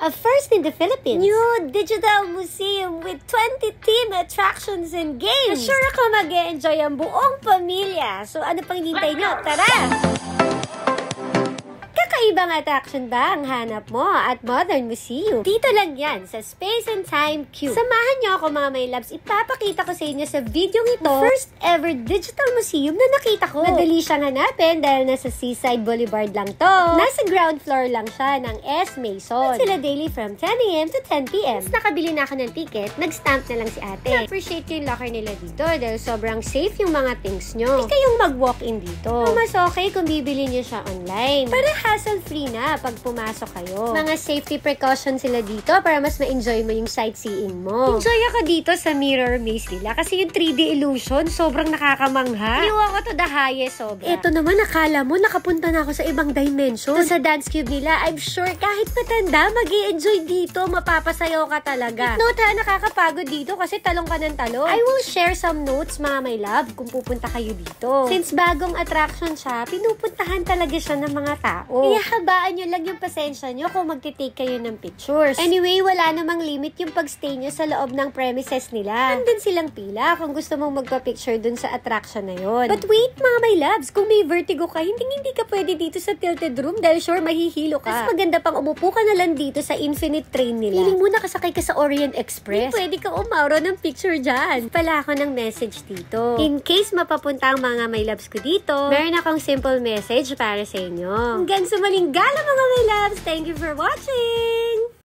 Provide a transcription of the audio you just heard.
A first in the Philippines. New digital museum with 20 theme attractions and games. Sure ako mag-e-enjoy ang buong pamilya. So ano pang hinihintay nyo? Tara! Kakaibang attraction ba ang hanap mo at Modern Museum? Dito lang yan sa Space and Time Cube. Samahan niyo ako mga my loves. Ipapakita ko sa inyo sa video ito first ever digital museum na nakita ko. Madali siyang hanapin dahil nasa Seaside Boulevard lang to. Nasa ground floor lang siya ng S. Mason. At sila daily from 10 a.m. to 10 p.m. Once nakabili na ako ng ticket, nag-stamp na lang si ate. Na-appreciate ko yung locker nila dito dahil sobrang safe yung mga things nyo. Hindi kayong mag-walk-in dito. Mas okay kung bibili nyo siya online. Para hassle-free na pag pumasok kayo. Mga safety precautions sila dito para mas ma-enjoy mo yung sightseeing mo. Enjoy ako dito sa mirror maze nila kasi yung 3D illusion sobrang nakakamangha. Liwa ko to the highest sobra. Ito naman, akala mo nakapunta na ako sa ibang dimension. Sa dance cube nila, I'm sure kahit matanda, mag-i-enjoy dito. Mapapasayaw ka talaga. Note ha, nakakapagod dito kasi talong ka ng talong. I will share some notes mga my love kung pupunta kayo dito. Since bagong attraction siya, pinupuntahan talaga siya ng mga tao. Kaya habaan nyo lang yung pasensya nyo kung magtitake kayo ng pictures. Anyway, wala namang limit yung pagstay nyo sa loob ng premises nila. Nandun silang pila kung gusto mong magpa-picture dun sa attraction na yon. But wait mga my loves, kung may vertigo ka, hindi ka pwede dito sa tilted room dahil sure mahihilo ka. Mas maganda pang umupo ka na lang dito sa Infinite Train nila. Feeling mo nakasakay ka sa Orient Express. Hindi pwede ka umawro ng picture dyan. Pala ako ng message dito. In case mapapunta ang mga my loves ko dito, meron akong simple message para sa inyo. Hanggang sa maling gala mga my loves. Thank you for watching!